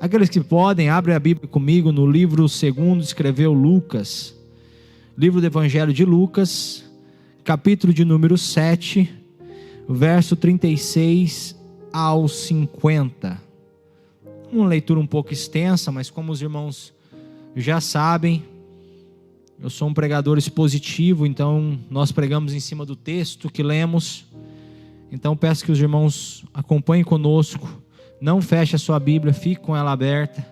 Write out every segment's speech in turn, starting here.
Aqueles que podem, abrem a Bíblia comigo no livro segundo escreveu Lucas, livro do Evangelho de Lucas, capítulo de número 7, verso 36 ao 50. Uma leitura um pouco extensa, mas como os irmãos já sabem, eu sou um pregador expositivo, então nós pregamos em cima do texto que lemos. Então peço que os irmãos acompanhem conosco, não feche a sua Bíblia, fique com ela aberta,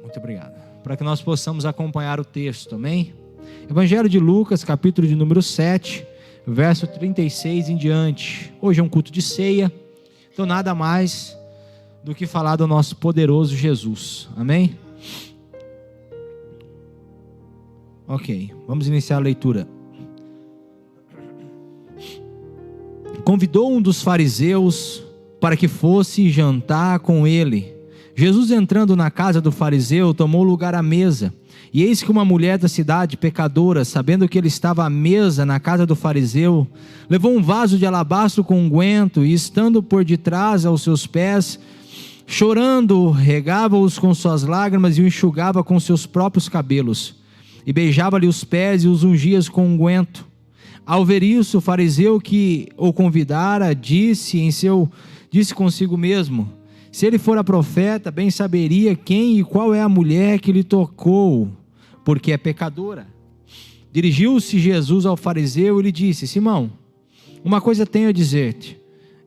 muito obrigado, para que nós possamos acompanhar o texto, amém? Evangelho de Lucas, capítulo de número 7, verso 36 em diante. Hoje é um culto de ceia, então nada mais do que falar do nosso poderoso Jesus, amém? Ok, vamos iniciar a leitura. Convidou um dos fariseus para que fosse jantar com ele. Jesus, entrando na casa do fariseu, tomou lugar à mesa. E eis que uma mulher da cidade, pecadora, sabendo que ele estava à mesa na casa do fariseu, levou um vaso de alabastro com unguento e, estando por detrás aos seus pés, chorando, regava-os com suas lágrimas e o enxugava com seus próprios cabelos. E beijava-lhe os pés e os ungia com unguento. Ao ver isso, o fariseu que o convidara disse consigo mesmo: se ele fora profeta, bem saberia quem e qual é a mulher que lhe tocou, porque é pecadora. Dirigiu-se Jesus ao fariseu e lhe disse: Simão, uma coisa tenho a dizer-te.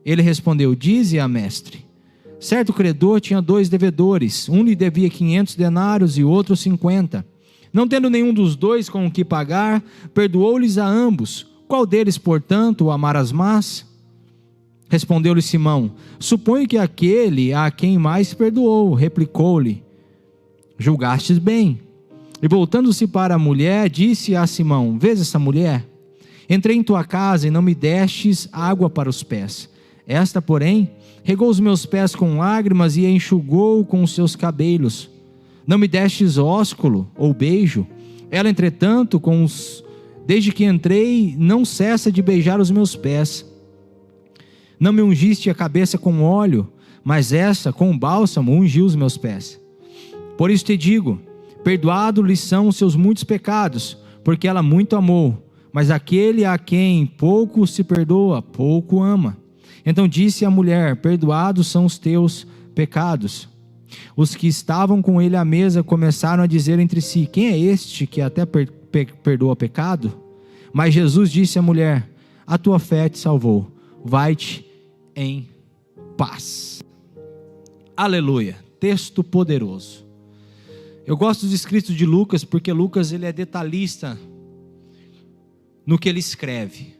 Ele respondeu: dize-a, mestre. Certo credor tinha 2 devedores, um lhe devia 500 denários e outro 50. Não tendo nenhum dos 2 com o que pagar, perdoou-lhes a ambos. Qual deles, portanto, o amarás mais? Respondeu-lhe Simão: suponho que aquele a quem mais perdoou. Replicou-lhe: julgastes bem. E voltando-se para a mulher, disse a Simão: vês essa mulher? Entrei em tua casa e não me destes água para os pés. Esta, porém, regou os meus pés com lágrimas e a enxugou com os seus cabelos. Não me destes ósculo ou beijo. Ela, entretanto, desde que entrei, não cessa de beijar os meus pés. Não me ungiste a cabeça com óleo, mas essa, com bálsamo, ungiu os meus pés. Por isso te digo, perdoados-lhe são os seus muitos pecados, porque ela muito amou. Mas aquele a quem pouco se perdoa, pouco ama. Então disse a mulher: perdoados são os teus pecados. Os que estavam com ele à mesa começaram a dizer entre si: quem é este que até perdoa pecado? Mas Jesus disse à mulher: a tua fé te salvou, vai-te em paz. Aleluia, texto poderoso. Eu gosto dos escritos de Lucas, porque Lucas ele é detalhista no que ele escreve.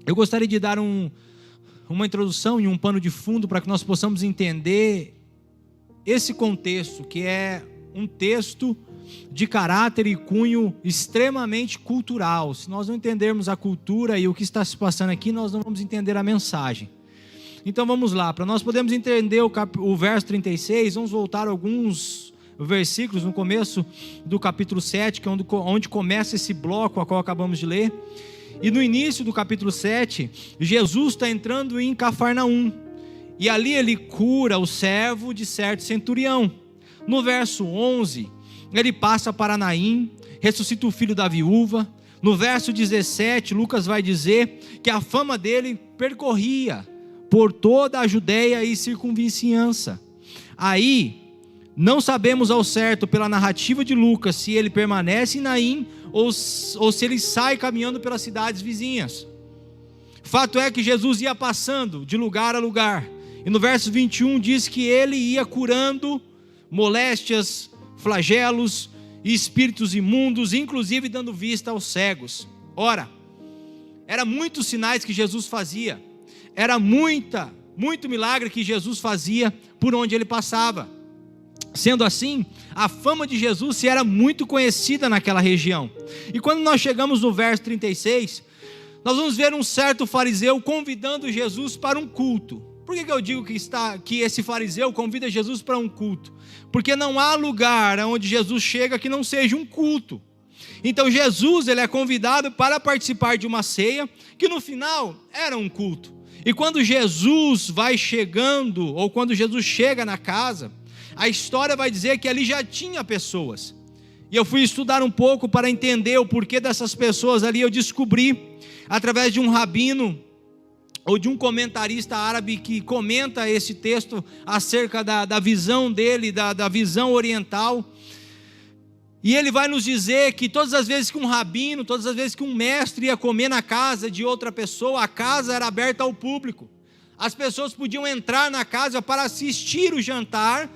Eu gostaria de dar uma introdução e um pano de fundo para que nós possamos entender esse contexto, que é um texto de caráter e cunho extremamente cultural. Se nós não entendermos a cultura e o que está se passando aqui, nós não vamos entender a mensagem. Então vamos lá, para nós podermos entender o verso 36, vamos voltar alguns versículos no começo do capítulo 7, que é onde começa esse bloco a qual acabamos de ler. E no início do capítulo 7, Jesus está entrando em Cafarnaum, e ali ele cura o servo de certo centurião. No verso 11, ele passa para Naim, ressuscita o filho da viúva. No verso 17, Lucas vai dizer que a fama dele percorria por toda a Judeia e circunvizinhança. Aí, não sabemos ao certo pela narrativa de Lucas se ele permanece em Naim ou se ele sai caminhando pelas cidades vizinhas. Fato é que Jesus ia passando de lugar a lugar. E no verso 21 diz que ele ia curando moléstias, flagelos e espíritos imundos, inclusive dando vista aos cegos. Ora, era muitos sinais que Jesus fazia, era muito milagre que Jesus fazia por onde ele passava. Sendo assim, a fama de Jesus se era muito conhecida naquela região. E quando nós chegamos no verso 36, nós vamos ver um certo fariseu convidando Jesus para um culto. Por que eu digo que esse fariseu convida Jesus para um culto? Porque não há lugar onde Jesus chega que não seja um culto. Então Jesus ele é convidado para participar de uma ceia, que no final era um culto. E quando Jesus vai chegando, ou quando Jesus chega na casa, a história vai dizer que ali já tinha pessoas. E eu fui estudar um pouco para entender o porquê dessas pessoas ali. Eu descobri, através de um rabino, ou de um comentarista árabe que comenta esse texto acerca da visão dele, da visão oriental. E ele vai nos dizer que todas as vezes que um rabino, todas as vezes que um mestre ia comer na casa de outra pessoa, a casa era aberta ao público. As pessoas podiam entrar na casa para assistir o jantar,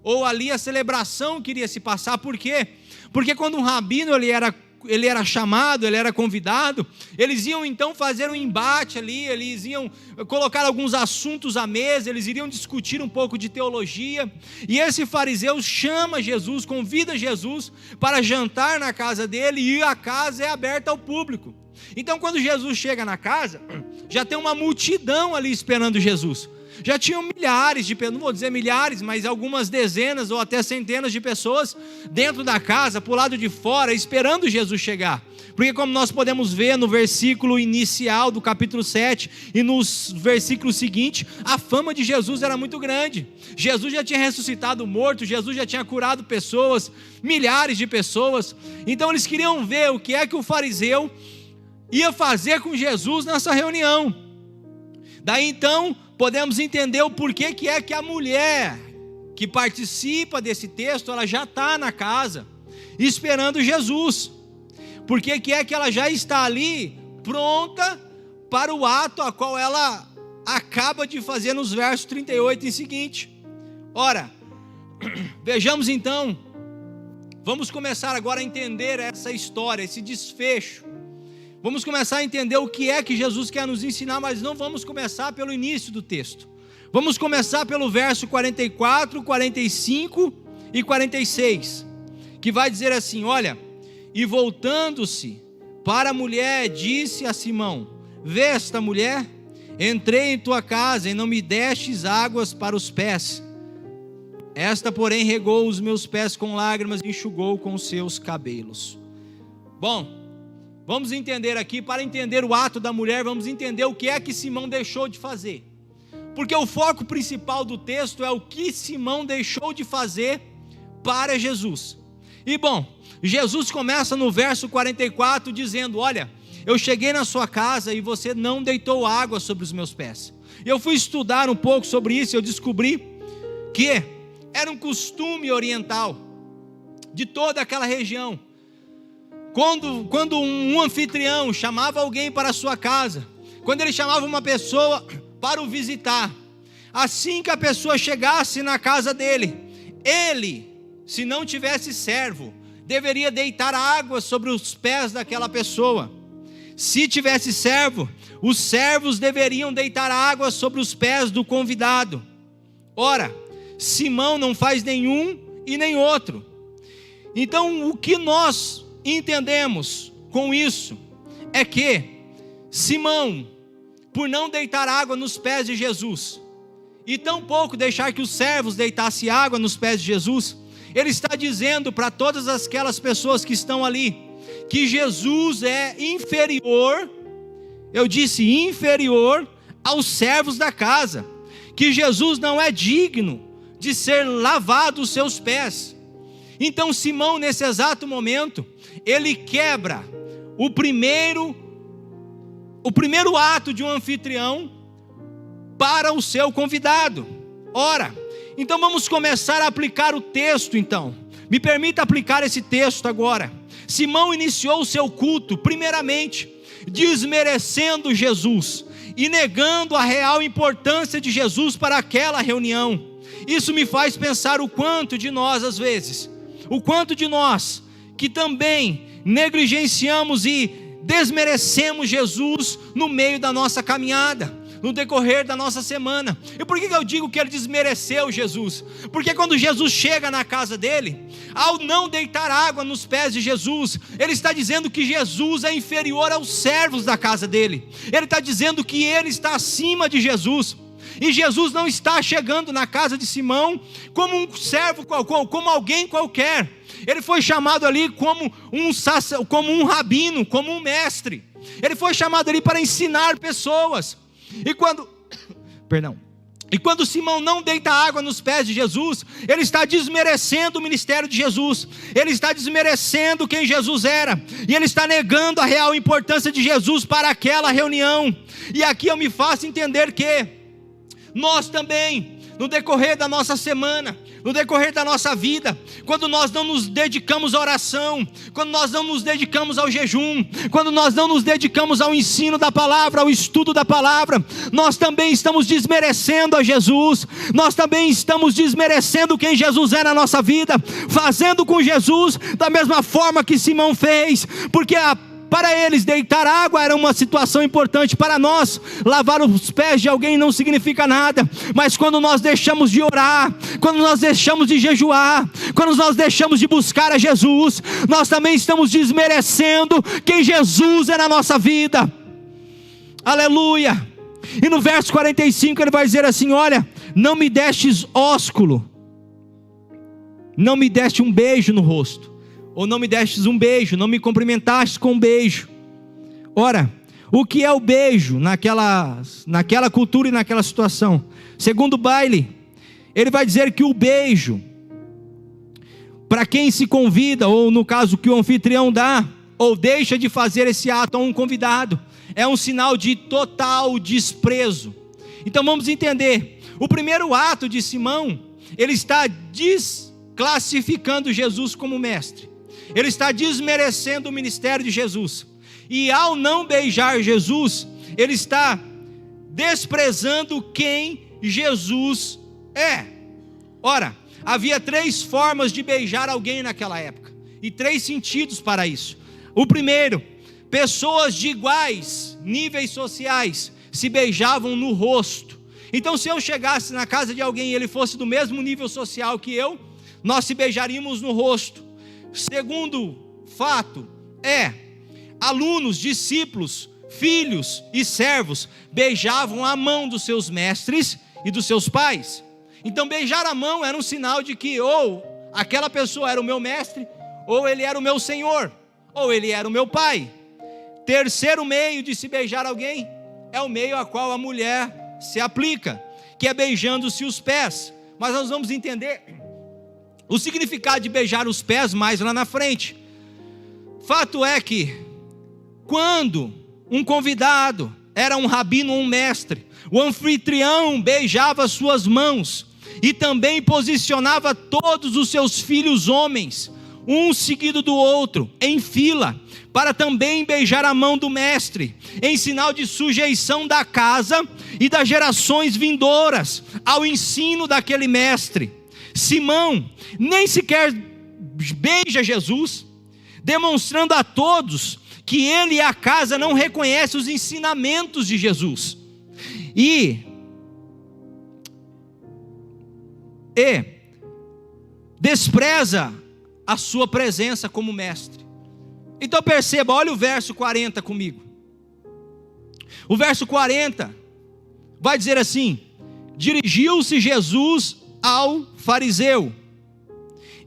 ou ali a celebração que iria se passar. Por quê? Porque quando um rabino ele era chamado, ele era convidado, eles iam então fazer um embate ali, eles iam colocar alguns assuntos à mesa, eles iriam discutir um pouco de teologia, e esse fariseu chama Jesus, convida Jesus para jantar na casa dele, e a casa é aberta ao público. Então quando Jesus chega na casa, já tem uma multidão ali esperando Jesus. Já tinham milhares de pessoas, não vou dizer milhares, mas algumas dezenas ou até centenas de pessoas dentro da casa, por lado de fora, esperando Jesus chegar. Porque como nós podemos ver no versículo inicial do capítulo 7 e nos versículos seguintes, a fama de Jesus era muito grande. Jesus já tinha ressuscitado morto, Jesus já tinha curado pessoas, milhares de pessoas. Então eles queriam ver o que é que o fariseu ia fazer com Jesus nessa reunião. Daí então podemos entender o porquê que é que a mulher que participa desse texto, ela já está na casa, esperando Jesus. Porquê que é que ela já está ali, pronta para o ato a qual ela acaba de fazer nos versos 38 em seguinte. Ora, vejamos então, vamos começar agora a entender essa história, esse desfecho. Vamos começar a entender o que é que Jesus quer nos ensinar, mas não vamos começar pelo início do texto. Vamos começar pelo verso 44, 45 e 46, que vai dizer assim: olha, e voltando-se para a mulher, disse a Simão: vê esta mulher? Entrei em tua casa e não me destes águas para os pés. Esta, porém, regou os meus pés com lágrimas e enxugou com os seus cabelos. Bom, vamos entender aqui, para entender o ato da mulher, vamos entender o que é que Simão deixou de fazer. Porque o foco principal do texto é o que Simão deixou de fazer para Jesus. E bom, Jesus começa no verso 44 dizendo: olha, eu cheguei na sua casa e você não deitou água sobre os meus pés. Eu fui estudar um pouco sobre isso e eu descobri que era um costume oriental de toda aquela região. Quando um anfitrião chamava alguém para a sua casa, quando ele chamava uma pessoa para o visitar, assim que a pessoa chegasse na casa dele, ele, se não tivesse servo, deveria deitar água sobre os pés daquela pessoa. Se tivesse servo, os servos deveriam deitar água sobre os pés do convidado. Ora, Simão não faz nenhum e nem outro. Então o que nós entendemos com isso é que Simão, por não deitar água nos pés de Jesus, e tampouco deixar que os servos deitassem água nos pés de Jesus, ele está dizendo para todas aquelas pessoas que estão ali, que Jesus é inferior, eu disse inferior aos servos da casa, que Jesus não é digno de ser lavado os seus pés. Então Simão, nesse exato momento, ele quebra o primeiro ato de um anfitrião para o seu convidado. Ora, então vamos começar a aplicar o texto então. Me permita aplicar esse texto agora. Simão iniciou o seu culto, primeiramente, desmerecendo Jesus e negando a real importância de Jesus para aquela reunião. Isso me faz pensar o quanto de nós, às vezes, o quanto de nós que também negligenciamos e desmerecemos Jesus no meio da nossa caminhada, no decorrer da nossa semana. E por que eu digo que ele desmereceu Jesus? Porque quando Jesus chega na casa dele, ao não deitar água nos pés de Jesus, ele está dizendo que Jesus é inferior aos servos da casa dele. Ele está dizendo que ele está acima de Jesus. E Jesus não está chegando na casa de Simão como um servo, como alguém qualquer. Ele foi chamado ali como um rabino, como um mestre. Ele foi chamado ali para ensinar pessoas. E quando Simão não deita água nos pés de Jesus, ele está desmerecendo o ministério de Jesus, ele está desmerecendo quem Jesus era, e ele está negando a real importância de Jesus para aquela reunião. E aqui eu me faço entender que nós também, no decorrer da nossa semana, no decorrer da nossa vida, quando nós não nos dedicamos à oração, quando nós não nos dedicamos ao jejum, quando nós não nos dedicamos ao ensino da palavra, ao estudo da palavra, nós também estamos desmerecendo a Jesus, nós também estamos desmerecendo quem Jesus é na nossa vida, fazendo com Jesus da mesma forma que Simão fez, porque para eles deitar água era uma situação importante. Para nós, lavar os pés de alguém não significa nada. Mas quando nós deixamos de orar, quando nós deixamos de jejuar, quando nós deixamos de buscar a Jesus, nós também estamos desmerecendo quem Jesus é na nossa vida. Aleluia. E no verso 45 ele vai dizer assim: olha, não me destes ósculo, não me deste um beijo no rosto, ou não me destes um beijo, não me cumprimentaste com um beijo. Ora, o que é o beijo naquela cultura e naquela situação? Segundo Bailey, ele vai dizer que o beijo, para quem se convida, ou no caso que o anfitrião dá, ou deixa de fazer esse ato a um convidado, é um sinal de total desprezo. Então vamos entender, o primeiro ato de Simão, ele está desclassificando Jesus como mestre, ele está desmerecendo o ministério de Jesus, e ao não beijar Jesus, ele está desprezando quem Jesus é. Ora, havia 3 formas de beijar alguém naquela época, e 3 sentidos para isso. O primeiro, pessoas de iguais níveis sociais se beijavam no rosto. Então, se eu chegasse na casa de alguém e ele fosse do mesmo nível social que eu, nós se beijaríamos no rosto. Segundo fato alunos, discípulos, filhos e servos beijavam a mão dos seus mestres e dos seus pais. Então beijar a mão era um sinal de que ou aquela pessoa era o meu mestre, ou ele era o meu senhor, ou ele era o meu pai. Terceiro meio de se beijar alguém é o meio a qual a mulher se aplica, que é beijando-se os pés. Mas nós vamos entender o significado de beijar os pés mais lá na frente. Fato é que quando um convidado era um rabino ou um mestre, o anfitrião beijava suas mãos e também posicionava todos os seus filhos homens, um seguido do outro, em fila, para também beijar a mão do mestre, em sinal de sujeição da casa e das gerações vindouras ao ensino daquele mestre. Simão nem sequer beija Jesus, demonstrando a todos que ele e a casa não reconhecem os ensinamentos de Jesus, e despreza a sua presença como mestre. Então perceba, olha o verso 40 comigo. O verso 40 vai dizer assim: dirigiu-se Jesus ao fariseu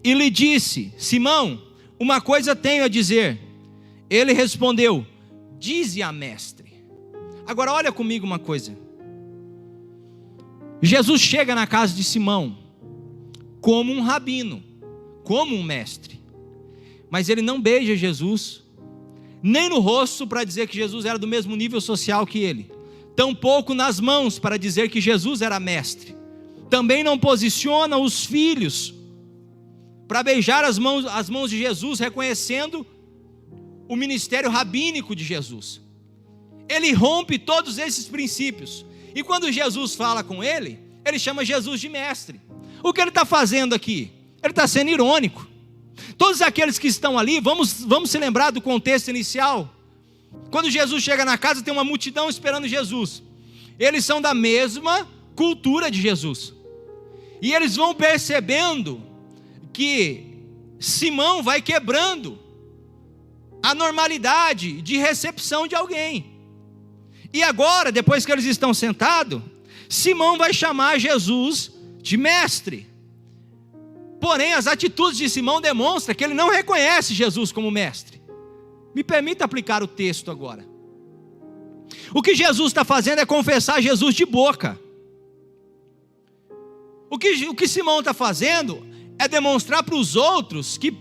e lhe disse: Simão, uma coisa tenho a dizer. Ele respondeu: dize a mestre. Agora olha comigo uma coisa. Jesus chega na casa de Simão como um rabino, como um mestre, mas ele não beija Jesus, nem no rosto para dizer que Jesus era do mesmo nível social que ele, tampouco nas mãos para dizer que Jesus era mestre. Também não posiciona os filhos para beijar as mãos de Jesus, reconhecendo o ministério rabínico de Jesus. Ele rompe todos esses princípios, e quando Jesus fala com ele, ele chama Jesus de mestre. O que ele está fazendo aqui? Ele está sendo irônico. Todos aqueles que estão ali, vamos se lembrar do contexto inicial. Quando Jesus chega na casa, tem uma multidão esperando Jesus. Eles são da mesma cultura de Jesus, e eles vão percebendo que Simão vai quebrando a normalidade de recepção de alguém. E agora, depois que eles estão sentados, Simão vai chamar Jesus de mestre. Porém, as atitudes de Simão demonstram que ele não reconhece Jesus como mestre. Me permita aplicar o texto agora. O que Jesus está fazendo é confessar Jesus de boca. O que Simão está fazendo é demonstrar para os outros que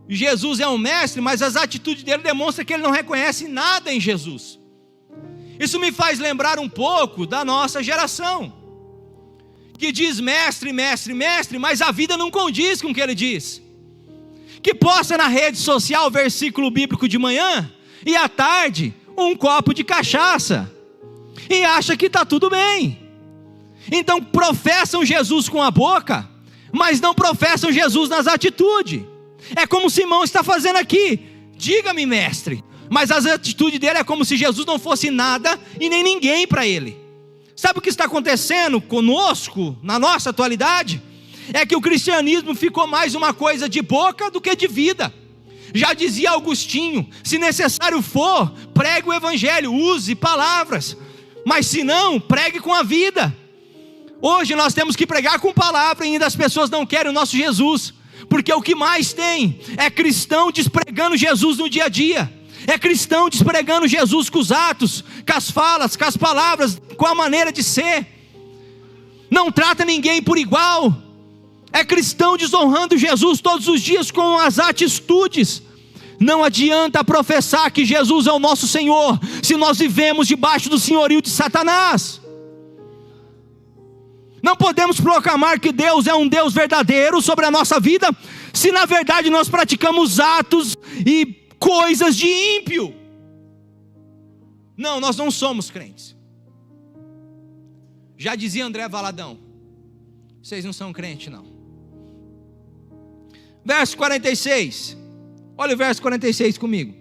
Jesus é um mestre, mas as atitudes dele demonstram que ele não reconhece nada em Jesus. Isso me faz lembrar um pouco da nossa geração, que diz mestre, mestre, mestre, mas a vida não condiz com o que ele diz. Que posta na rede social versículo bíblico de manhã e à tarde um copo de cachaça e acha que está tudo bem. Então professam Jesus com a boca, mas não professam Jesus nas atitudes. É como Simão está fazendo aqui. Diga-me, mestre. Mas a atitude dele é como se Jesus não fosse nada e nem ninguém para ele. Sabe o que está acontecendo conosco na nossa atualidade? É que o cristianismo ficou mais uma coisa de boca do que de vida. Já dizia Agostinho: se necessário for, pregue o evangelho, use palavras, mas se não, pregue com a vida. Hoje nós temos que pregar com palavra e ainda as pessoas não querem o nosso Jesus, porque o que mais tem é cristão despregando Jesus no dia a dia, é cristão despregando Jesus com os atos, com as falas, com as palavras, com a maneira de ser, não trata ninguém por igual, é cristão desonrando Jesus todos os dias com as atitudes. Não adianta professar que Jesus é o nosso Senhor, se nós vivemos debaixo do senhorio de Satanás. Não podemos proclamar que Deus é um Deus verdadeiro sobre a nossa vida, se na verdade nós praticamos atos e coisas de ímpio. Não, nós não somos crentes. Já dizia André Valadão: vocês não são crentes não. Verso 46, olha o verso 46 comigo.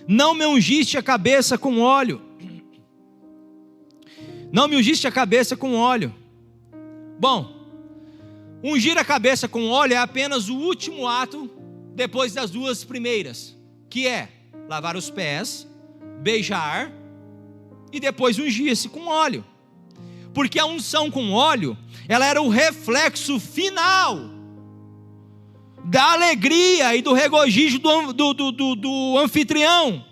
Não me ungiste a cabeça com óleo. Não me ungiste a cabeça com óleo. Bom, ungir a cabeça com óleo é apenas o último ato depois das duas primeiras, que é lavar os pés, beijar e depois ungir-se com óleo. Porque a unção com óleo, ela era o reflexo final da alegria e do regozijo do anfitrião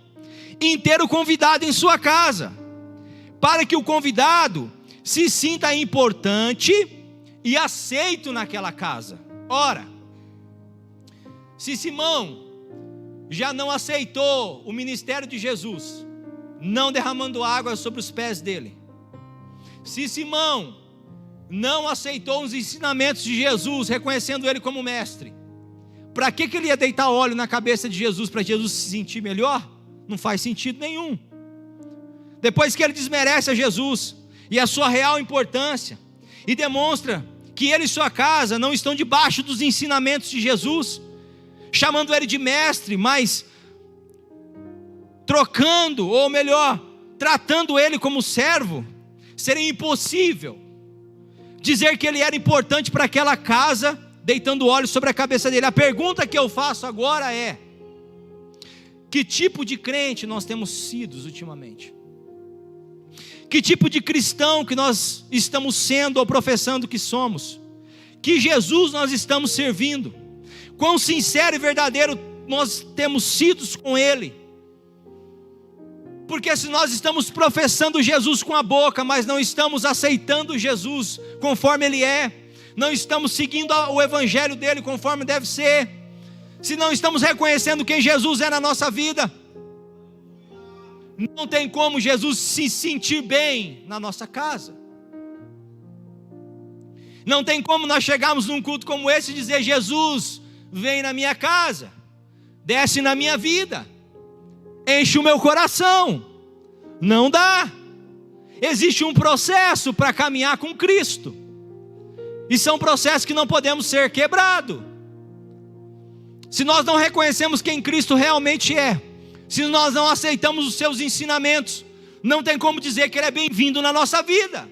em ter o convidado em sua casa, para que o convidado se sinta importante e aceito naquela casa. Ora, se Simão já não aceitou o ministério de Jesus, não derramando água sobre os pés dele, se Simão não aceitou os ensinamentos de Jesus, reconhecendo ele como mestre, para que ele ia deitar óleo na cabeça de Jesus, para Jesus se sentir melhor? Não faz sentido nenhum. Depois que ele desmerece a Jesus e a sua real importância, e demonstra que ele e sua casa não estão debaixo dos ensinamentos de Jesus, chamando ele de mestre, mas trocando, ou melhor, tratando ele como servo, seria impossível dizer que ele era importante para aquela casa, deitando óleo sobre a cabeça dele. A pergunta que eu faço agora é: que tipo de crente nós temos sido ultimamente? Que tipo de cristão que nós estamos sendo ou professando que somos? Que Jesus nós estamos servindo? Quão sincero e verdadeiro nós temos sido com Ele? Porque se nós estamos professando Jesus com a boca, mas não estamos aceitando Jesus conforme Ele é, não estamos seguindo o evangelho dele conforme deve ser, se não estamos reconhecendo quem Jesus é na nossa vida, não tem como Jesus se sentir bem na nossa casa. Não tem como nós chegarmos num culto como esse e dizer: Jesus, vem na minha casa, desce na minha vida, enche o meu coração. Não dá. Existe um processo para caminhar com Cristo, e são processos que não podemos ser quebrados. Se nós não reconhecemos quem Cristo realmente é, se nós não aceitamos os seus ensinamentos, não tem como dizer que Ele é bem-vindo na nossa vida.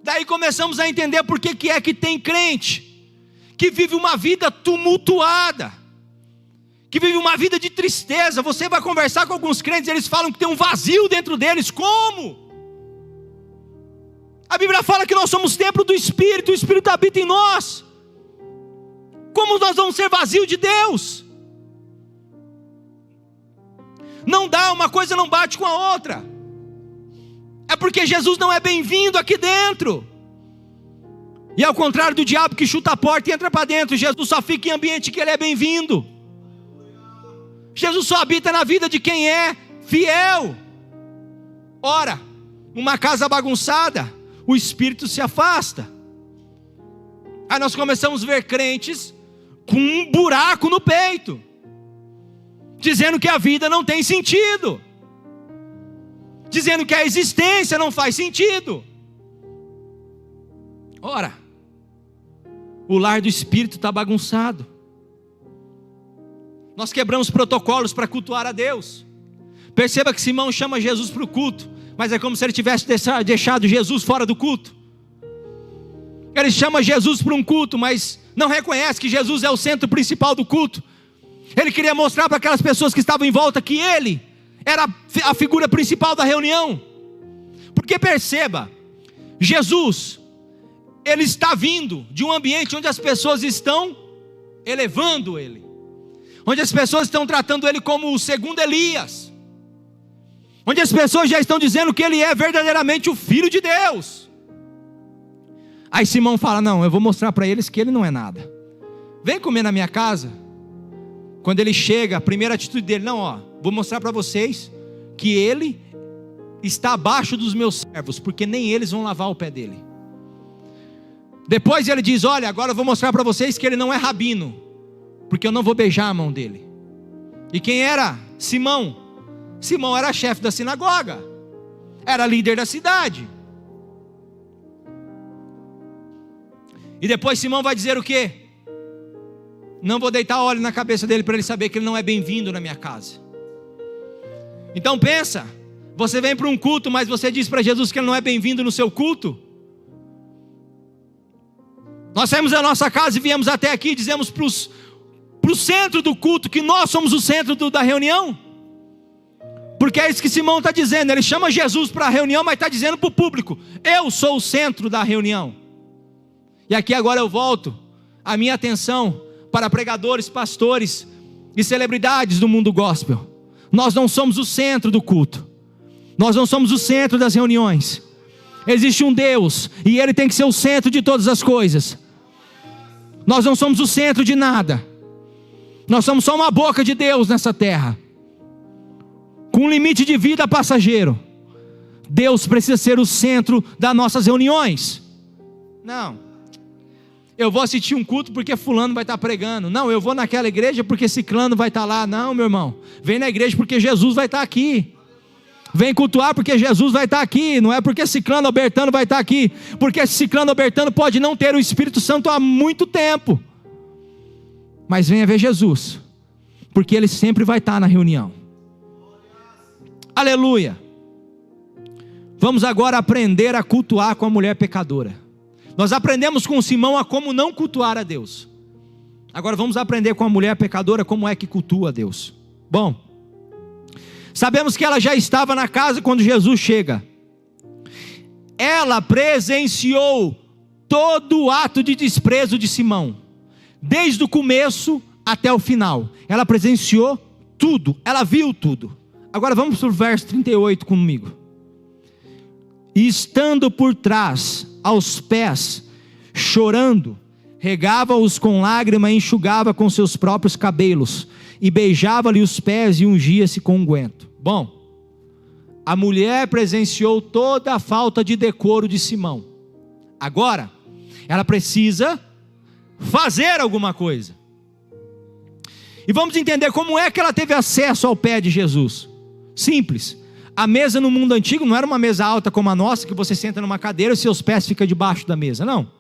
Daí começamos a entender por que é que tem crente que vive uma vida tumultuada, que vive uma vida de tristeza. Você vai conversar com alguns crentes, eles falam que tem um vazio dentro deles. Como? A Bíblia fala que nós somos templo do Espírito, o Espírito habita em nós. Como nós vamos ser vazios de Deus? Não dá, uma coisa não bate com a outra. É porque Jesus não é bem-vindo aqui dentro. E ao contrário do diabo que chuta a porta e entra para dentro, Jesus só fica em ambiente que ele é bem-vindo. Jesus só habita na vida de quem é fiel. Ora, uma casa bagunçada, o espírito se afasta. Aí nós começamos a ver crentes com um buraco no peito, dizendo que a vida não tem sentido, dizendo que a existência não faz sentido. Ora, o lar do espírito está bagunçado. Nós quebramos protocolos para cultuar a Deus. Perceba que Simão chama Jesus para o culto, mas é como se ele tivesse deixado Jesus fora do culto. Ele chama Jesus para um culto, mas não reconhece que Jesus é o centro principal do culto. Ele queria mostrar para aquelas pessoas que estavam em volta que ele era a figura principal da reunião. Porque perceba, Jesus, ele está vindo de um ambiente onde as pessoas estão elevando ele, onde as pessoas estão tratando ele como o segundo Elias, onde as pessoas já estão dizendo que ele é verdadeiramente o Filho de Deus. Aí Simão fala: não, eu vou mostrar para eles que ele não é nada. Vem comer na minha casa. Quando ele chega, a primeira atitude dele: não, vou mostrar para vocês que ele está abaixo dos meus servos, porque nem eles vão lavar o pé dele. Depois ele diz: olha, agora eu vou mostrar para vocês que ele não é rabino, porque eu não vou beijar a mão dele. E quem era Simão? Simão era chefe da sinagoga, era líder da cidade. E depois Simão vai dizer o quê? Não vou deitar óleo na cabeça dele para ele saber que ele não é bem-vindo na minha casa. Então pensa, você vem para um culto, mas você diz para Jesus que ele não é bem-vindo no seu culto. Nós saímos da nossa casa e viemos até aqui e dizemos para o centro do culto que nós somos o centro da reunião. Porque é isso que Simão está dizendo. Ele chama Jesus para a reunião, mas está dizendo para o público: eu sou o centro da reunião. E aqui agora eu volto a minha atenção para pregadores, pastores e celebridades do mundo gospel. Nós não somos o centro do culto, nós não somos o centro das reuniões. Existe um Deus e Ele tem que ser o centro de todas as coisas. Nós não somos o centro de nada. Nós somos só uma boca de Deus nessa terra, com um limite de vida passageiro. Deus precisa ser o centro das nossas reuniões. Não, eu vou assistir um culto porque fulano vai estar pregando. Não, eu vou naquela igreja porque ciclano vai estar lá. Não, meu irmão, vem na igreja porque Jesus vai estar aqui. Vem cultuar porque Jesus vai estar aqui. Não é porque ciclano ou bertano vai estar aqui, porque ciclano ou bertano pode não ter o Espírito Santo há muito tempo, mas venha ver Jesus, porque Ele sempre vai estar na reunião. Aleluia. Vamos agora aprender a cultuar com a mulher pecadora. Nós aprendemos com Simão a como não cultuar a Deus. Agora vamos aprender com a mulher pecadora como é que cultua a Deus. Bom, sabemos que ela já estava na casa quando Jesus chega. Ela presenciou todo o ato de desprezo de Simão, desde o começo até o final. Ela presenciou tudo, ela viu tudo. Agora vamos para o verso 38 comigo. E estando por trás, aos pés, chorando, regava-os com lágrima e enxugava com seus próprios cabelos, e beijava-lhe os pés e ungia-se com unguento. Bom, a mulher presenciou toda a falta de decoro de Simão. Agora, ela precisa fazer alguma coisa. E vamos entender como é que ela teve acesso ao pé de Jesus. Simples. A mesa no mundo antigo não era uma mesa alta como a nossa, que você senta numa cadeira e seus pés ficam debaixo da mesa. Não.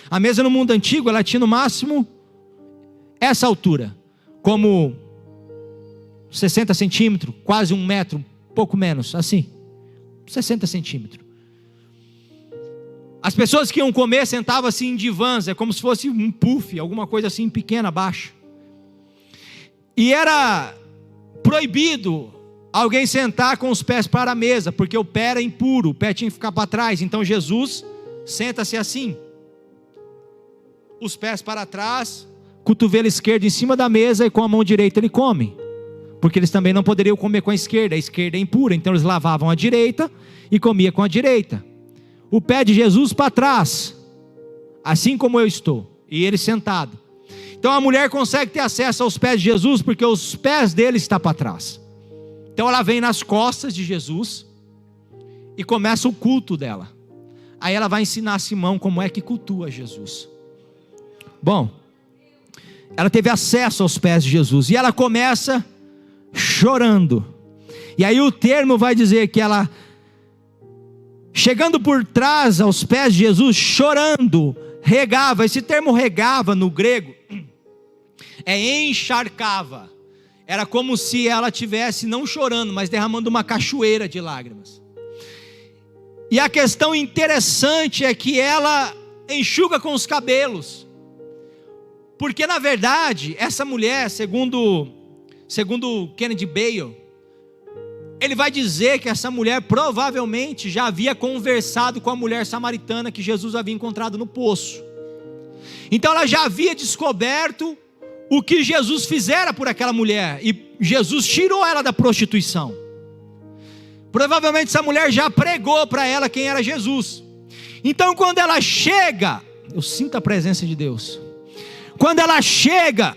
A mesa no mundo antigo, ela tinha no máximo essa altura, como 60 centímetros, quase 1 metro, pouco menos, assim, 60 centímetros. As pessoas que iam comer sentavam assim em divãs, é como se fosse um puff, alguma coisa assim pequena abaixo. E era proibido alguém sentar com os pés para a mesa, porque o pé era impuro, o pé tinha que ficar para trás. Então Jesus senta-se assim, os pés para trás, cotovelo esquerdo em cima da mesa, e com a mão direita ele come, porque eles também não poderiam comer com a esquerda é impura, então eles lavavam a direita e comia com a direita. O pé de Jesus para trás, assim como eu estou, e ele sentado. Então a mulher consegue ter acesso aos pés de Jesus, porque os pés dele estão para trás. Então ela vem nas costas de Jesus e começa o culto dela. Aí ela vai ensinar a Simão como é que cultua Jesus. Bom, ela teve acesso aos pés de Jesus e ela começa chorando. E aí o termo vai dizer que ela, chegando por trás aos pés de Jesus, chorando, regava. Esse termo regava no grego é encharcava. Era como se ela tivesse não chorando, mas derramando uma cachoeira de lágrimas. E a questão interessante é que ela enxuga com os cabelos, porque na verdade essa mulher, segundo Kennedy Bale, ele vai dizer que essa mulher provavelmente já havia conversado com a mulher samaritana que Jesus havia encontrado no poço. Então ela já havia descoberto o que Jesus fizera por aquela mulher, e Jesus tirou ela da prostituição. Provavelmente essa mulher já pregou para ela quem era Jesus. Então quando ela chega, eu sinto a presença de Deus. Quando ela chega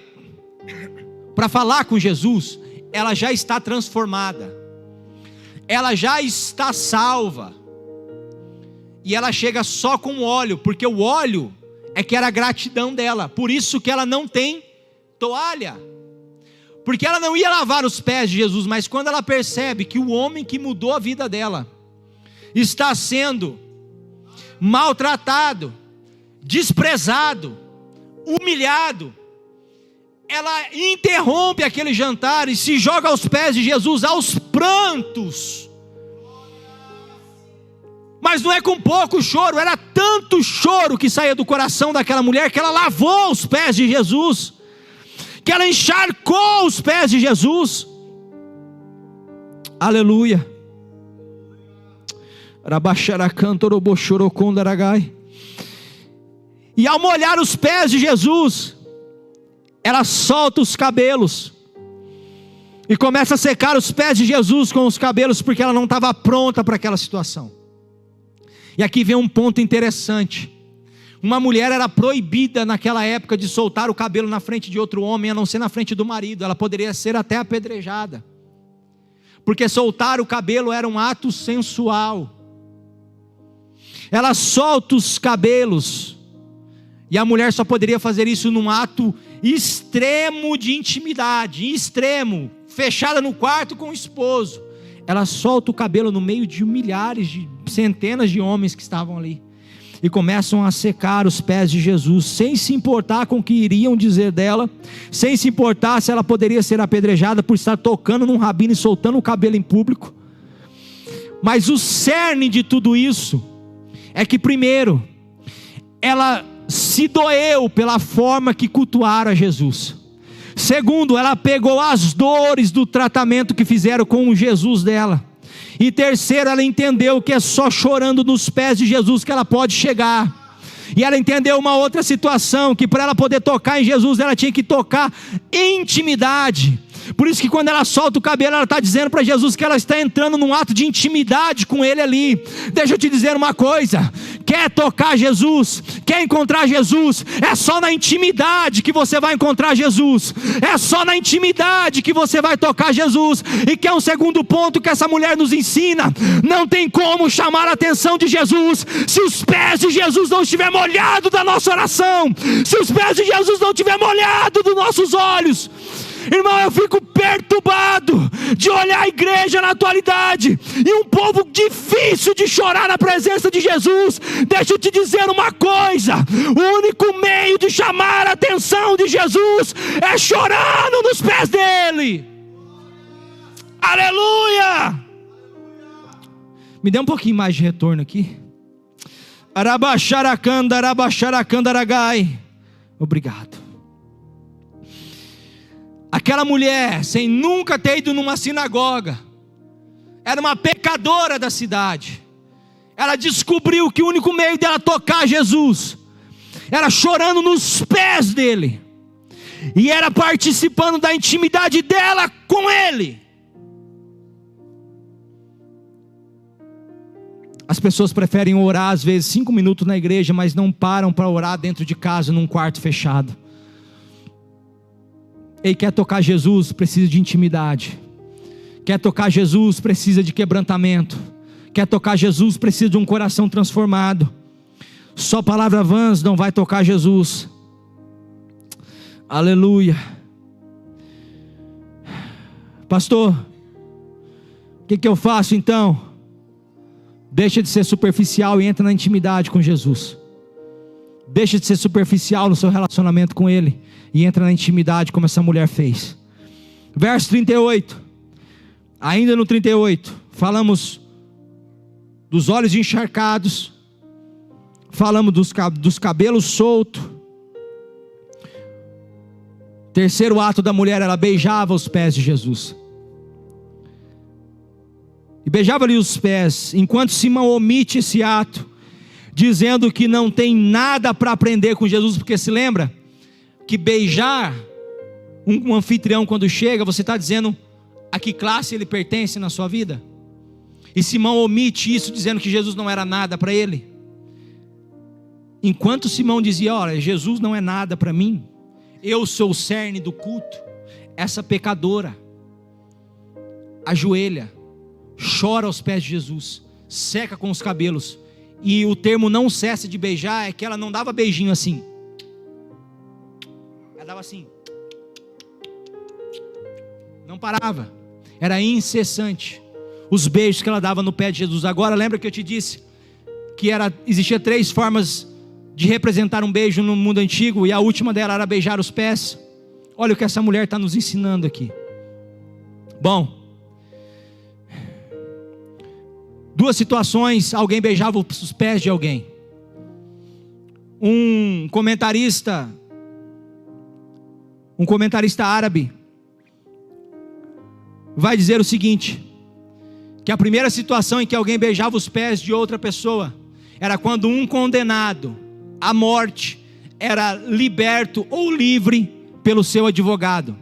para falar com Jesus, ela já está transformada, ela já está salva. E ela chega só com óleo, porque o óleo é que era a gratidão dela. Por isso que ela não tem toalha, porque ela não ia lavar os pés de Jesus. Mas quando ela percebe que o homem que mudou a vida dela está sendo maltratado, desprezado, humilhado, ela interrompe aquele jantar e se joga aos pés de Jesus aos prantos. Mas não é com pouco choro, era tanto choro que saía do coração daquela mulher, que ela lavou os pés de Jesus, que ela encharcou os pés de Jesus. Aleluia. E ao molhar os pés de Jesus, ela solta os cabelos e começa a secar os pés de Jesus com os cabelos, porque ela não estava pronta para aquela situação. E aqui vem um ponto interessante. Uma mulher era proibida naquela época de soltar o cabelo na frente de outro homem, a não ser na frente do marido. Ela poderia ser até apedrejada, porque soltar o cabelo era um ato sensual. Ela solta os cabelos, e a mulher só poderia fazer isso num ato extremo de intimidade, extremo, fechada no quarto com o esposo. Ela solta o cabelo no meio de milhares, de centenas de homens que estavam ali, e começam a secar os pés de Jesus, sem se importar com o que iriam dizer dela, sem se importar se ela poderia ser apedrejada por estar tocando num rabino e soltando o cabelo em público. Mas o cerne de tudo isso é que, primeiro, ela se doeu pela forma que cultuaram a Jesus. Segundo, ela pegou as dores do tratamento que fizeram com o Jesus dela. E terceiro, ela entendeu que é só chorando nos pés de Jesus que ela pode chegar. E ela entendeu uma outra situação, que para ela poder tocar em Jesus, ela tinha que tocar em intimidade. Por isso que quando ela solta o cabelo, ela está dizendo para Jesus que ela está entrando num ato de intimidade com Ele ali. Deixa eu te dizer uma coisa: quer tocar Jesus, quer encontrar Jesus, é só na intimidade que você vai encontrar Jesus, é só na intimidade que você vai tocar Jesus. E que é um segundo ponto que essa mulher nos ensina: não tem como chamar a atenção de Jesus se os pés de Jesus não estiver molhado da nossa oração, se os pés de Jesus não estiver molhado dos nossos olhos. Irmão, eu fico perturbado de olhar a igreja na atualidade e um povo difícil de chorar na presença de Jesus. Deixa eu te dizer uma coisa: o único meio de chamar a atenção de Jesus é chorando nos pés dele. Aleluia! Me dê um pouquinho mais de retorno aqui. Arabaxaracandaragai. Obrigado. Aquela mulher, sem nunca ter ido numa sinagoga, era uma pecadora da cidade. Ela descobriu que o único meio dela tocar Jesus era chorando nos pés dele. e era participando da intimidade dela com Ele. As pessoas preferem orar às vezes 5 minutos na igreja, mas não param para orar dentro de casa, num quarto fechado. Ei, quer tocar Jesus, precisa de intimidade. Quer tocar Jesus, precisa de quebrantamento. Quer tocar Jesus, precisa de um coração transformado. Só palavra vãs não vai tocar Jesus. Aleluia. Pastor, o que eu faço então? Deixa de ser superficial e entra na intimidade com Jesus. Deixa de ser superficial no seu relacionamento com Ele e entra na intimidade como essa mulher fez. Verso 38. Ainda no 38, falamos dos olhos encharcados, falamos dos cabelos soltos. Terceiro ato da mulher, ela beijava os pés de Jesus. E beijava-lhe os pés, enquanto Simão omite esse ato, dizendo que não tem nada para aprender com Jesus, porque se lembra que beijar um anfitrião quando chega, você está dizendo a que classe ele pertence na sua vida. E Simão omite isso, dizendo que Jesus não era nada para ele. Enquanto Simão dizia, olha, Jesus não é nada para mim, eu sou o cerne do culto, essa pecadora ajoelha, chora aos pés de Jesus, seca com os cabelos. E o termo não cessa de beijar é que ela não dava beijinho assim, ela dava assim, não parava, era incessante os beijos que ela dava no pé de Jesus. Agora lembra que eu te disse que existia 3 formas de representar um beijo no mundo antigo, e a última dela era beijar os pés. Olha o que essa mulher está nos ensinando aqui. Bom, 2 situações, alguém beijava os pés de alguém. Um comentarista árabe vai dizer o seguinte, que a primeira situação em que alguém beijava os pés de outra pessoa era quando um condenado à morte era liberto ou livre pelo seu advogado.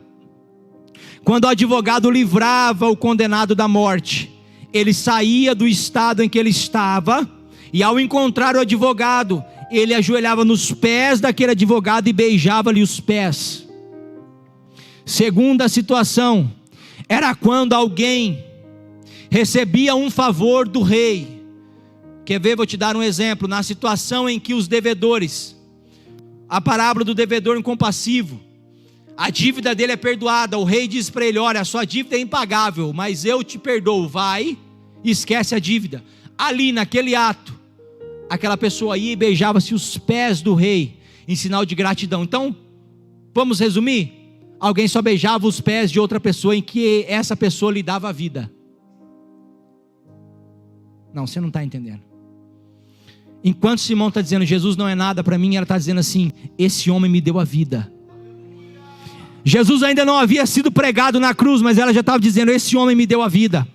Quando o advogado livrava o condenado da morte, ele saía do estado em que ele estava, e ao encontrar o advogado, ele ajoelhava nos pés daquele advogado e beijava-lhe os pés. Segunda situação, era quando alguém recebia um favor do rei. Quer ver? Vou te dar um exemplo. Na situação em que os devedores, a parábola do devedor incompassivo, a dívida dele é perdoada, o rei diz para ele, olha, a sua dívida é impagável, mas eu te perdoo, vai e esquece a dívida. Ali naquele ato, aquela pessoa ia e beijava-se os pés do rei, em sinal de gratidão. Então, vamos resumir? Alguém só beijava os pés de outra pessoa em que essa pessoa lhe dava a vida. Não, você não está entendendo. Enquanto Simão está dizendo, Jesus não é nada para mim, ela está dizendo assim, esse homem me deu a vida. Jesus ainda não havia sido pregado na cruz, mas ela já estava dizendo, esse homem me deu a vida.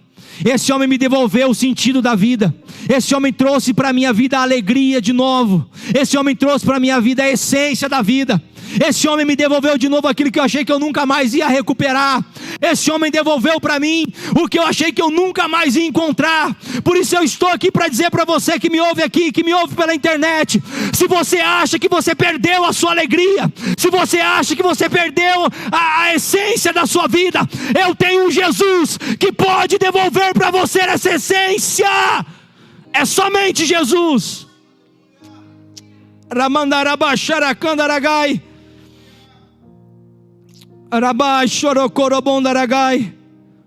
Esse homem me devolveu o sentido da vida. Esse homem trouxe para a minha vida a alegria de novo. Esse homem trouxe para a minha vida a essência da vida. Esse homem me devolveu de novo aquilo que eu achei que eu nunca mais ia recuperar. Esse homem devolveu para mim o que eu achei que eu nunca mais ia encontrar. Por isso eu estou aqui para dizer para você que me ouve aqui, que me ouve pela internet, se você acha que você perdeu a sua alegria, se você acha que você perdeu a essência da sua vida, eu tenho um Jesus que pode devolver para você essa essência. É somente Jesus. Ramandarabaxaracandaragai.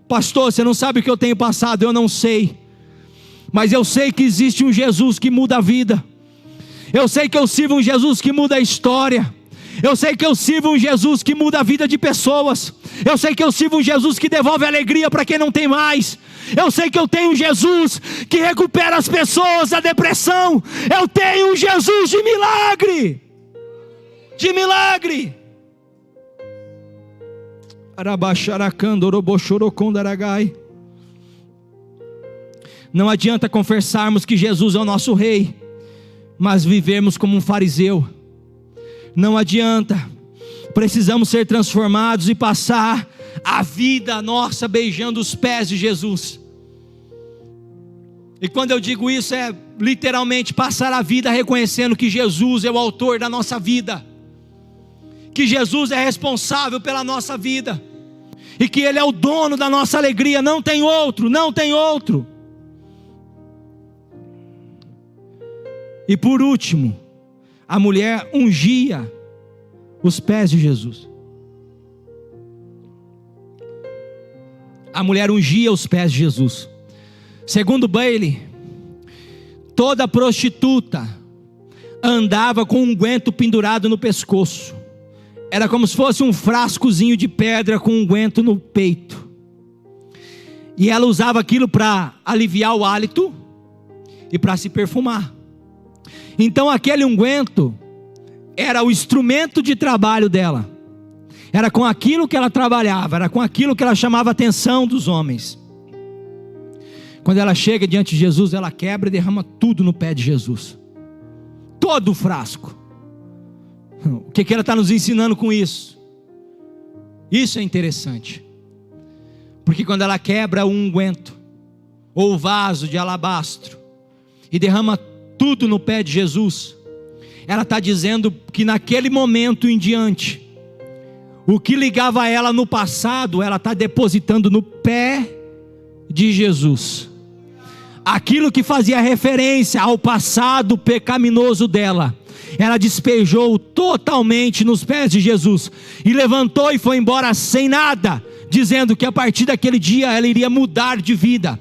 Pastor, você não sabe o que eu tenho passado. Eu não sei, mas eu sei que existe um Jesus que muda a vida. Eu sei que eu sirvo um Jesus que muda a história. Eu sei que eu sirvo um Jesus que muda a vida de pessoas. Eu sei que eu sirvo um Jesus que devolve alegria para quem não tem mais. Eu sei que eu tenho um Jesus que recupera as pessoas da depressão. Eu tenho um Jesus de milagre. De milagre. Não adianta confessarmos que Jesus é o nosso rei, mas vivermos como um fariseu. Não adianta precisamos ser transformados e passar a vida nossa beijando os pés de Jesus. E quando eu digo isso, é literalmente passar a vida reconhecendo que Jesus é o autor da nossa vida, que Jesus é responsável pela nossa vida, e que Ele é o dono da nossa alegria. Não tem outro, não tem outro. E por último, a mulher ungia os pés de Jesus. A mulher ungia os pés de Jesus. Segundo Bailey, toda prostituta andava com um unguento pendurado no pescoço. Era como se fosse um frascozinho de pedra com unguento no peito. E ela usava aquilo para aliviar o hálito e para se perfumar. Então aquele unguento era o instrumento de trabalho dela. Era com aquilo que ela trabalhava, era com aquilo que ela chamava a atenção dos homens. Quando ela chega diante de Jesus, ela quebra e derrama tudo no pé de Jesus. Todo o frasco. O que ela está nos ensinando com isso? Isso é interessante. Porque quando ela quebra o unguento, ou o vaso de alabastro, e derrama tudo no pé de Jesus, ela está dizendo que naquele momento em diante, o que ligava ela no passado, ela está depositando no pé de Jesus. Aquilo que fazia referência ao passado pecaminoso dela, ela despejou totalmente nos pés de Jesus, e levantou e foi embora sem nada, dizendo que a partir daquele dia ela iria mudar de vida.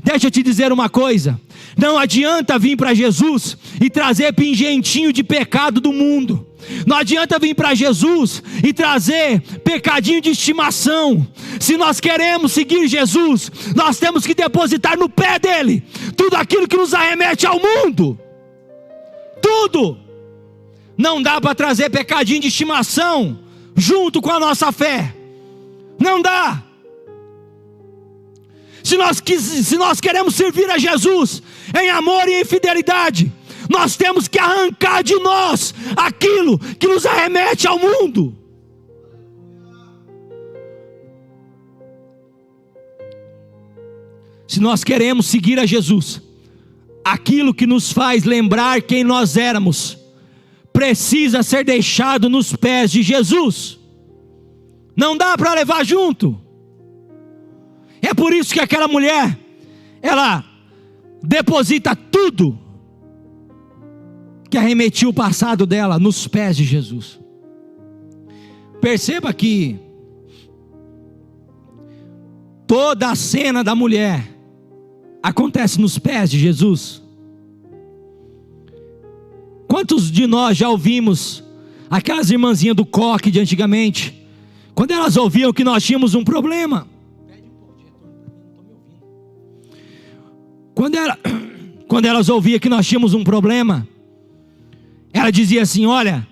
Deixa eu te dizer uma coisa: não adianta vir para Jesus e trazer pingentinho de pecado do mundo. Não adianta vir para Jesus e trazer pecadinho de estimação. Se nós queremos seguir Jesus, nós temos que depositar no pé dele tudo aquilo que nos arremete ao mundo. Tudo. Não dá para trazer pecadinho de estimação junto com a nossa fé. Não dá. Se nós queremos servir a Jesus em amor e em fidelidade, nós temos que arrancar de nós aquilo que nos arremete ao mundo. Se nós queremos seguir a Jesus, aquilo que nos faz lembrar quem nós éramos, precisa ser deixado nos pés de Jesus. Não dá para levar junto. É por isso que aquela mulher, ela deposita tudo que arremetia o passado dela nos pés de Jesus. Perceba que toda a cena da mulher acontece nos pés de Jesus. Quantos de nós já ouvimos aquelas irmãzinhas do coque de antigamente, quando elas ouviam que nós tínhamos um problema? Quando elas ouviam que nós tínhamos um problema, ela dizia assim: olha,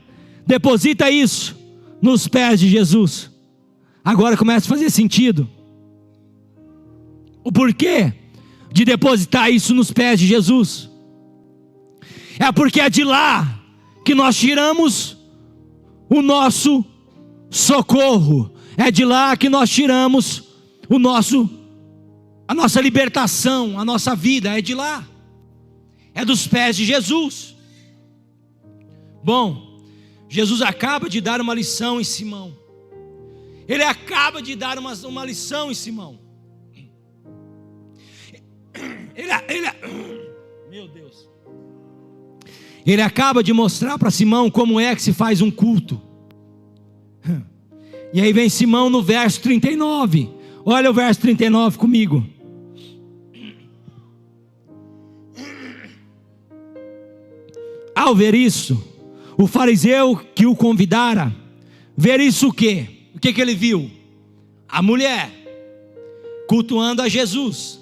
deposita isso nos pés de Jesus. Agora começa a fazer sentido o porquê de depositar isso nos pés de Jesus. É porque é de lá que nós tiramos o nosso socorro. É de lá que nós tiramos a nossa libertação, a nossa vida. É de lá. É dos pés de Jesus. Bom, Jesus acaba de dar uma lição em Simão. Ele acaba de dar uma lição em Simão. Meu Deus. Ele acaba de mostrar para Simão como é que se faz um culto. E aí vem Simão no verso 39. Olha o verso 39 comigo. Ao ver isso, o fariseu que o convidara, ver isso o quê? O que ele viu? A mulher cultuando a Jesus.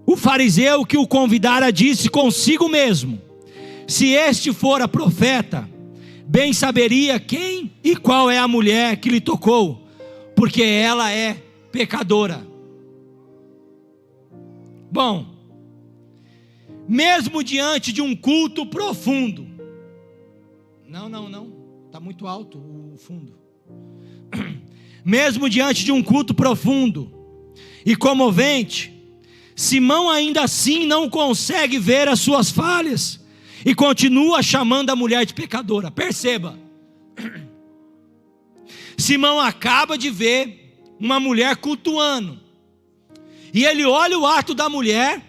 O fariseu que o convidara disse consigo mesmo: se este fora profeta, bem saberia quem e qual é a mulher que lhe tocou, porque ela é pecadora. Bom, mesmo diante de um culto profundo, Não. Está muito alto o fundo. Mesmo diante de um culto profundo e comovente, Simão ainda assim não consegue ver as suas falhas e continua chamando a mulher de pecadora. Perceba, Simão acaba de ver uma mulher cultuando, e ele olha o ato da mulher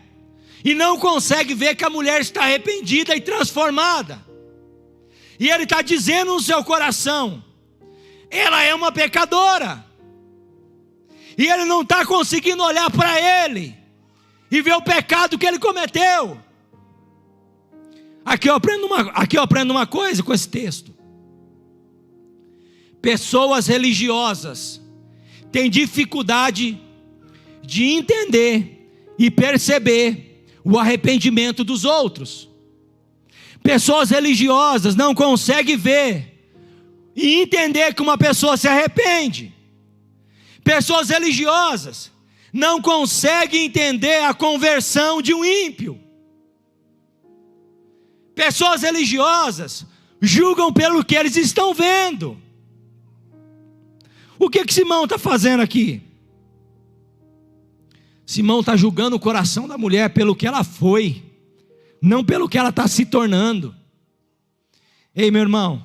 e não consegue ver que a mulher está arrependida e transformada. E ele está dizendo no seu coração: ela é uma pecadora. E ele não está conseguindo olhar para ele e ver o pecado que ele cometeu. Aqui eu aprendo uma coisa com esse texto. Pessoas religiosas têm dificuldade de entender e perceber o arrependimento dos outros. Pessoas religiosas não conseguem ver e entender que uma pessoa se arrepende. Pessoas religiosas não conseguem entender a conversão de um ímpio. Pessoas religiosas julgam pelo que eles estão vendo. O que Simão está fazendo aqui? Simão está julgando o coração da mulher pelo que ela foi, não pelo que ela está se tornando. Ei, meu irmão,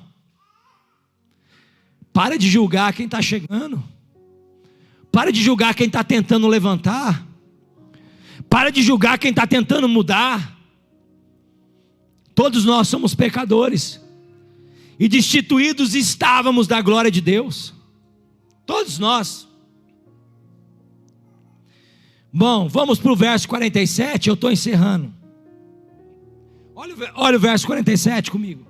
para de julgar quem está chegando. Para de julgar quem está tentando levantar. Para de julgar quem está tentando mudar. Todos nós somos pecadores e destituídos estávamos da glória de Deus. Todos nós. Bom, vamos para o verso 47, eu estou encerrando. Olha o verso 47 comigo.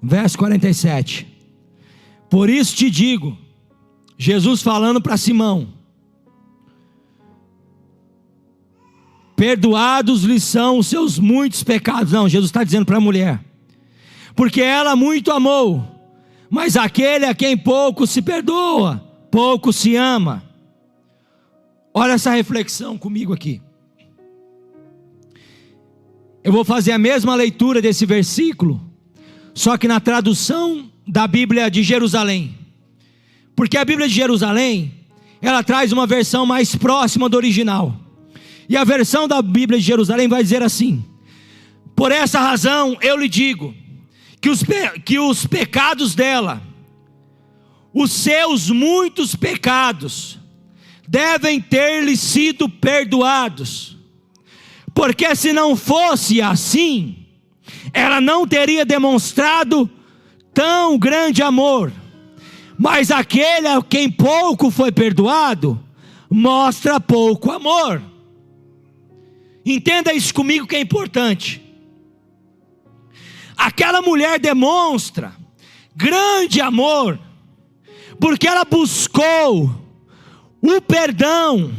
Verso 47. Por isso te digo, Jesus falando para Simão: perdoados lhe são os seus muitos pecados. Não, Jesus está dizendo para a mulher, porque ela muito amou, mas aquele a quem pouco se perdoa, pouco se ama. Olha essa reflexão comigo aqui. Eu vou fazer a mesma leitura desse versículo, só que na tradução da Bíblia de Jerusalém. Porque a Bíblia de Jerusalém, ela traz uma versão mais próxima do original. E a versão da Bíblia de Jerusalém vai dizer assim: por essa razão eu lhe digo, que os pecados dela, os seus muitos pecados, devem ter-lhe sido perdoados. Porque se não fosse assim, ela não teria demonstrado tão grande amor. Mas aquele a quem pouco foi perdoado, mostra pouco amor. Entenda isso comigo que é importante. Aquela mulher demonstra grande amor, porque ela buscou o perdão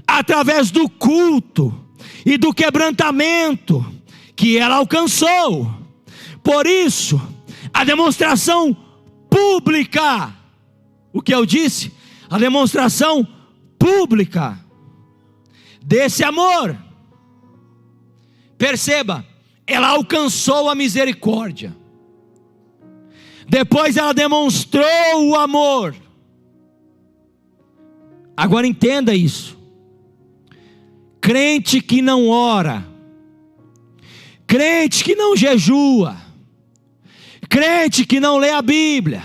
através do culto e do quebrantamento que ela alcançou. Por isso, a demonstração pública, o que eu disse? A demonstração pública desse amor. Perceba, ela alcançou a misericórdia. Depois ela demonstrou o amor. Agora entenda isso. Crente que não ora, crente que não jejua, crente que não lê a Bíblia,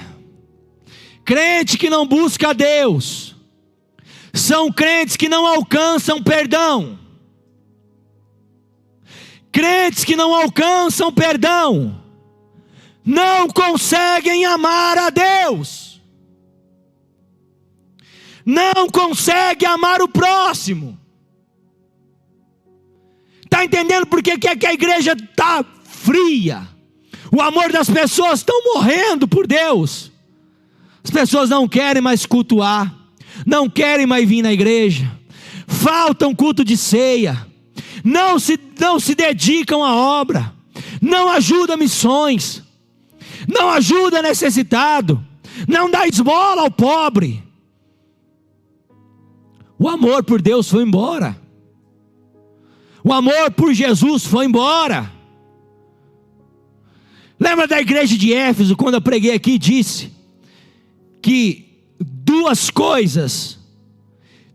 crente que não busca a Deus, são crentes que não alcançam perdão. Crentes que não alcançam perdão não conseguem amar a Deus, não conseguem amar o próximo. Está entendendo por que a igreja está fria? O amor das pessoas estão morrendo por Deus. As pessoas não querem mais cultuar, não querem mais vir na igreja, faltam culto de ceia, não se dedicam à obra, não ajudam missões, não ajuda necessitado, não dá esmola ao pobre. O amor por Deus foi embora. O amor por Jesus foi embora. Lembra da igreja de Éfeso, quando eu preguei aqui, disse que duas coisas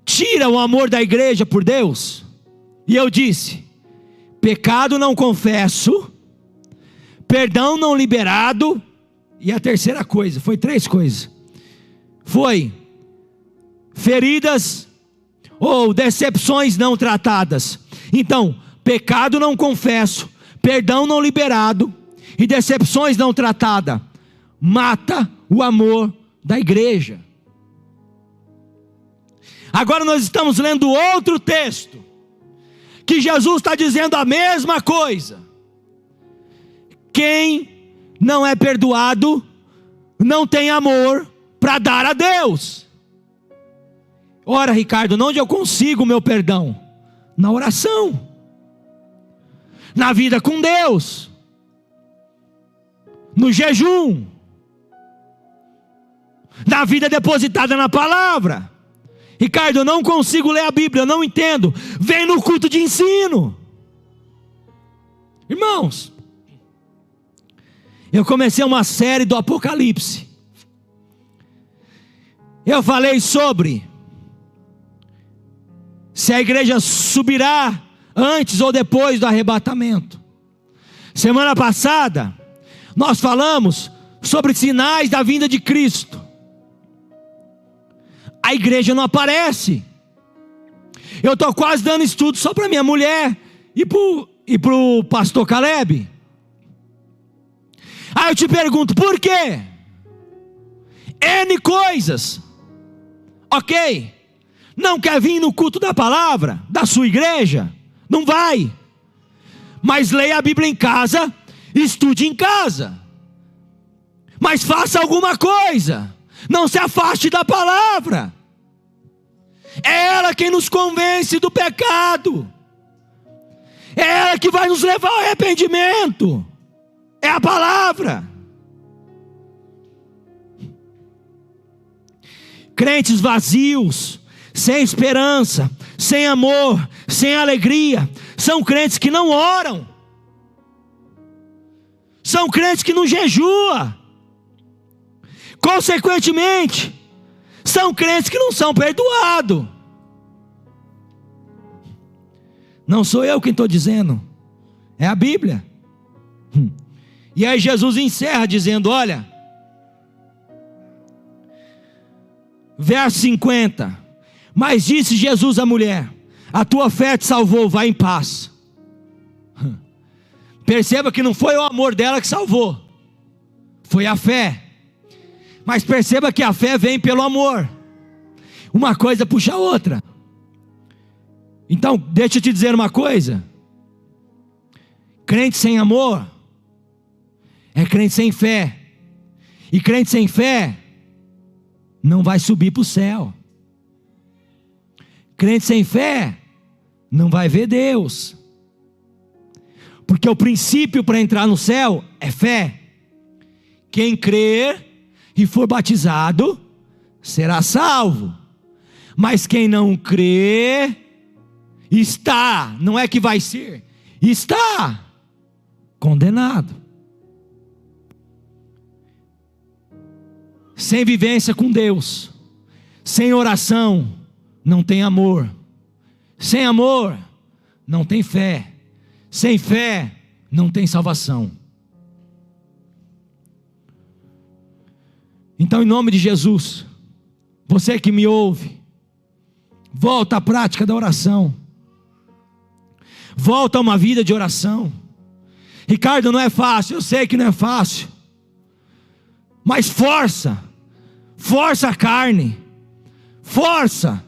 tiram o amor da igreja por Deus? E eu disse: pecado não confesso, perdão não liberado, e a terceira coisa, foi 3 coisas, foi feridas ou decepções não tratadas. Então, pecado não confesso, perdão não liberado e decepções não tratadas mata o amor da igreja. Agora nós estamos lendo outro texto, que Jesus está dizendo a mesma coisa. Quem não é perdoado, não tem amor para dar a Deus. Ora, Ricardo, onde eu consigo o meu perdão? Na oração, na vida com Deus, no jejum, na vida depositada na palavra. Ricardo, eu não consigo ler a Bíblia, eu não entendo. Vem no culto de ensino. Irmãos, eu comecei uma série do Apocalipse. Eu falei sobre se a igreja subirá antes ou depois do arrebatamento. Semana passada nós falamos sobre sinais da vinda de Cristo. A igreja não aparece. Eu estou quase dando estudo só para minha mulher e para o pastor Caleb. Aí eu te pergunto, por quê? N coisas. Ok, não quer vir no culto da palavra, da sua igreja? Não vai. Mas leia a Bíblia em casa, estude em casa. Mas faça alguma coisa. Não se afaste da palavra. É ela quem nos convence do pecado. É ela que vai nos levar ao arrependimento. É a palavra. Crentes vazios, sem esperança, sem amor, sem alegria, são crentes que não oram. São crentes que não jejuam. Consequentemente, são crentes que não são perdoados. Não sou eu quem estou dizendo, é a Bíblia. E aí Jesus encerra dizendo, olha, verso 50, mas disse Jesus à mulher, a tua fé te salvou, vai em paz. Perceba que não foi o amor dela que salvou, foi a fé. Mas perceba que a fé vem pelo amor. Uma coisa puxa a outra. Então, deixa eu te dizer uma coisa. Crente sem amor é crente sem fé. E crente sem fé não vai subir para o céu. Crente sem fé não vai ver Deus. Porque o princípio para entrar no céu é fé. Quem crer e for batizado será salvo. Mas quem não crê está, não é que vai ser, está condenado. Sem vivência com Deus, sem oração, não tem amor. Sem amor, não tem fé. Sem fé, não tem salvação. Então, em nome de Jesus, você que me ouve, volta à prática da oração. Volta a uma vida de oração. Ricardo, não é fácil, eu sei que não é fácil. Mas força a carne, força,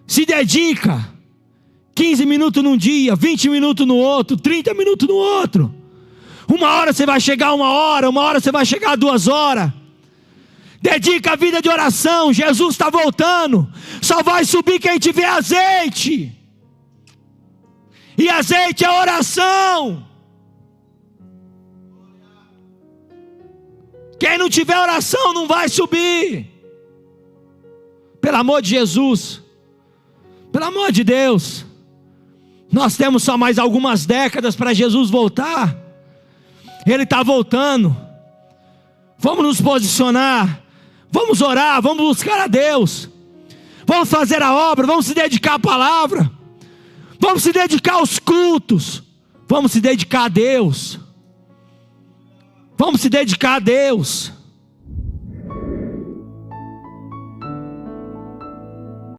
se dedica, 15 minutos num dia, 20 minutos no outro, 30 minutos no outro. Uma hora você vai chegar a 1 hora, 1 hora você vai chegar a 2 horas. Dedica a vida de oração, Jesus está voltando, só vai subir quem tiver azeite, e azeite é oração. Quem não tiver oração não vai subir. Pelo amor de Jesus, pelo amor de Deus, Nós temos só mais algumas décadas para Jesus voltar. Ele está voltando. Vamos nos posicionar, vamos orar, vamos buscar a Deus, vamos fazer a obra, vamos se dedicar à palavra, vamos se dedicar aos cultos, vamos se dedicar a Deus, vamos se dedicar a Deus.